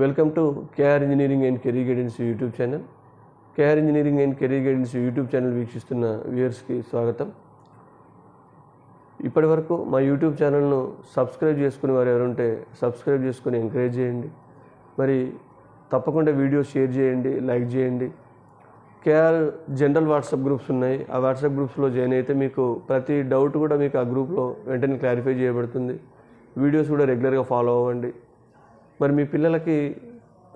Welcome to KR engineering and career guidance YouTube channel. KR engineering and career guidance YouTube channel వీక్షిస్తున్న వ్యూయర్స్కి స్వాగతం. ఇప్పటి వరకు మా యూట్యూబ్ ఛానల్ను సబ్స్క్రైబ్ చేసుకునే వారు ఎవరుంటే సబ్స్క్రైబ్ చేసుకుని ఎంకరేజ్ చేయండి. మరి తప్పకుండా వీడియో షేర్ చేయండి, లైక్ చేయండి. కేఆర్ జనరల్ వాట్సాప్ గ్రూప్స్ ఉన్నాయి. ఆ వాట్సాప్ గ్రూప్స్లో జాయిన్ అయితే మీకు ప్రతి డౌట్ కూడా మీకు ఆ గ్రూప్లో వెంటనే క్లారిఫై చేయబడుతుంది. వీడియోస్ కూడా రెగ్యులర్గా ఫాలో అవ్వండి. మరి మీ పిల్లలకి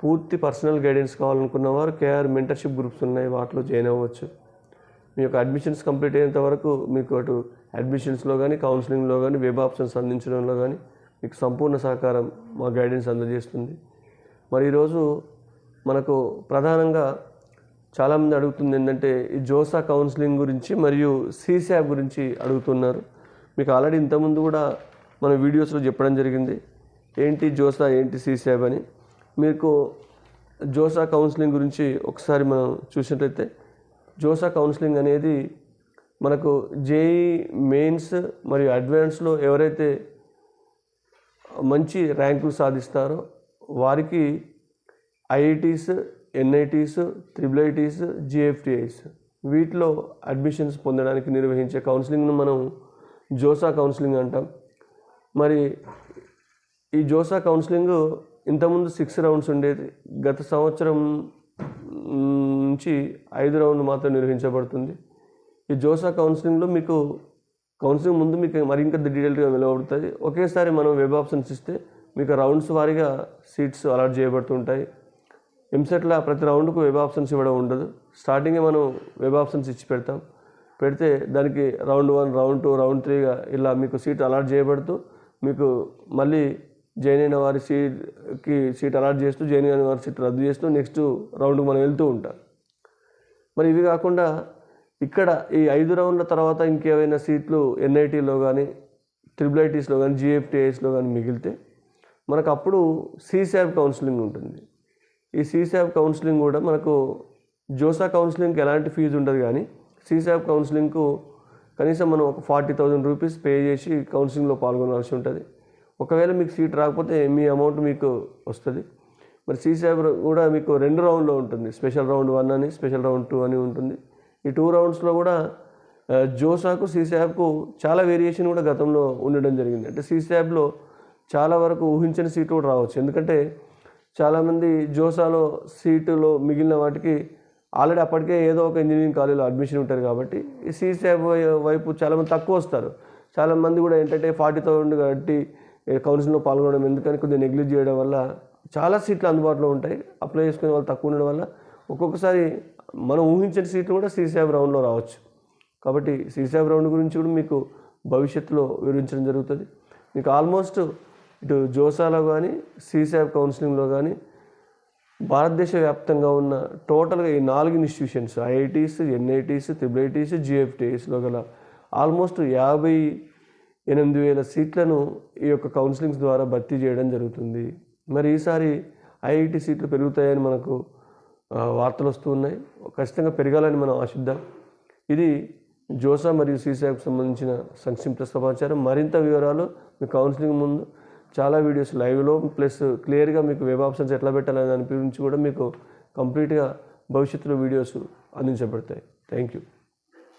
పూర్తి పర్సనల్ గైడెన్స్ కావాలనుకున్న వారు కేఆర్ మెంటర్షిప్ గ్రూప్స్ ఉన్నాయి, వాటిలో జాయిన్ అవ్వచ్చు. మీ యొక్క అడ్మిషన్స్ కంప్లీట్ అయ్యేంత వరకు మీకు అటు అడ్మిషన్స్లో కానీ, కౌన్సిలింగ్లో కానీ, వెబ్ ఆప్షన్స్ అందించడంలో కానీ మీకు సంపూర్ణ సహకారం మా గైడెన్స్ అందజేస్తుంది. మరి ఈరోజు మనకు ప్రధానంగా చాలామంది అడుగుతుంది ఏంటంటే ఈ జోసా కౌన్సిలింగ్ గురించి మరియు సీశాప్ గురించి అడుగుతున్నారు. మీకు ఆల్రెడీ ఇంతకుముందు కూడా మన వీడియోస్లో చెప్పడం జరిగింది, ఏంటి జోసా, ఏంటి సీశాప్ అని. మీకు జోసా కౌన్సిలింగ్ గురించి ఒకసారి మనం చూసినట్లయితే, జోసా కౌన్సిలింగ్ అనేది మనకు జేఈ మెయిన్స్ మరియు అడ్వాన్స్లో ఎవరైతే మంచి ర్యాంకులు సాధిస్తారో వారికి IITs, NITs, triple ITs, GFTIs వీటిలో అడ్మిషన్స్ పొందడానికి నిర్వహించే కౌన్సిలింగ్ను మనం జోసా కౌన్సిలింగ్ అంటాం. మరి ఈ జోసా కౌన్సిలింగ్ ఇంతకుముందు 6 రౌండ్స్ ఉండేది. గత సంవత్సరం నుంచి 5 రౌండ్లు మాత్రం నిర్వహించబడుతుంది. ఈ జోసా కౌన్సిలింగ్లో మీకు కౌన్సిలింగ్ ముందు మీకు మరింత డీటెయిల్గా వెలువడుతుంది. ఒకేసారి మనం వెబ్ ఆప్షన్స్ ఇస్తే మీకు రౌండ్స్ వారీగా సీట్స్ అలాట్ చేయబడుతుంటాయి. ఎంసెట్లో ప్రతి రౌండ్కు వెబ్ ఆప్షన్స్ ఇవ్వడం ఉండదు. స్టార్టింగే మనం వెబ్ ఆప్షన్స్ ఇచ్చి పెడితే దానికి రౌండ్ 1, రౌండ్ 2, రౌండ్ 3గా ఇలా మీకు సీట్ అలాట్ చేయబడుతూ మీకు మళ్ళీ జాయిన్ అయిన వారి సీట్ అలాట్ చేస్తూ, జాయిన్ అయిన వారి సీట్ రద్దు చేస్తూ నెక్స్ట్ రౌండ్కి మనం వెళ్తూ ఉంటాం. మరి ఇవి కాకుండా ఇక్కడ ఈ 5 రౌండ్ల తర్వాత ఇంకేమైనా సీట్లు ఎన్ఐటీలో కానీ, ట్రిపుల్ ఐటీస్లో కానీ, జిఎఫ్టిఐస్లో కానీ మిగిలితే మనకు అప్పుడు సీశాప్ కౌన్సిలింగ్ ఉంటుంది. ఈ సీశాప్ కౌన్సిలింగ్ కూడా మనకు జోసా కౌన్సిలింగ్కి ఎలాంటి ఫీజు ఉండదు, కానీ సీశాప్ కౌన్సిలింగ్కు కనీసం మనం ఒక 40,000 రూపీస్ పే చేసి కౌన్సిలింగ్లో పాల్గొనాల్సి ఉంటుంది. ఒకవేళ మీకు సీట్ రాకపోతే మీ అమౌంట్ మీకు వస్తుంది. మరి సీశాప్ కూడా మీకు 2 రౌండ్లో ఉంటుంది. స్పెషల్ రౌండ్ 1 అని, స్పెషల్ రౌండ్ 2 అని ఉంటుంది. ఈ 2 రౌండ్స్లో కూడా జోసాకు, సీశాప్కు చాలా వేరియేషన్ కూడా గతంలో ఉండడం జరిగింది. అంటే సీశాప్లో చాలా వరకు ఊహించని సీట్లు కూడా రావచ్చు. ఎందుకంటే చాలామంది జోసాలో సీటులో మిగిలిన వాటికి ఆల్రెడీ అప్పటికే ఏదో ఒక ఇంజనీరింగ్ కాలేజీలో అడ్మిషన్ ఉంటారు కాబట్టి ఈ సీశాప్ వైపు చాలామంది తక్కువ వస్తారు. చాలామంది కూడా ఏంటంటే 40,000 కట్టి కౌన్సిలింగ్లో పాల్గొనడం ఎందుకని కొద్దిగా నెగ్లెక్ట్ చేయడం వల్ల చాలా సీట్లు అందుబాటులో ఉంటాయి. అప్లై చేసుకునే వాళ్ళు తక్కువ ఉండడం వల్ల ఒక్కొక్కసారి మనం ఊహించని సీట్లు కూడా సీశాప్ రౌండ్లో రావచ్చు. కాబట్టి సీశాప్ రౌండ్ గురించి కూడా మీకు భవిష్యత్తులో వివరించడం జరుగుతుంది. మీకు ఆల్మోస్ట్ ఇటు జోసాలో కానీ, సీశాప్ కౌన్సిలింగ్లో కానీ భారతదేశ వ్యాప్తంగా ఉన్న టోటల్గా ఈ 4 institutions IITs, NITs, triple ITs, జిఎఫ్టిఐస్లో గల ఆల్మోస్ట్ 58,000 సీట్లను ఈ యొక్క కౌన్సిలింగ్స్ ద్వారా భర్తీ చేయడం జరుగుతుంది. మరి ఈసారి ఐఐటి సీట్లు పెరుగుతాయని మనకు వార్తలు వస్తూ ఉన్నాయి. ఖచ్చితంగా పెరగాలని మనం ఆశిద్దాం. ఇది జోసా మరియు సీశాప్కి సంబంధించిన సంక్షిప్త సమాచారం. మరింత వివరాలు మీ కౌన్సిలింగ్ ముందు చాలా వీడియోస్ లైవ్లో ప్లస్ క్లియర్గా మీకు వెబ్ ఆప్షన్స్ ఎట్లా పెట్టాలని దాని గురించి కూడా మీకు కంప్లీట్గా భవిష్యత్తులో వీడియోస్ అందించబడతాయి. Thank you.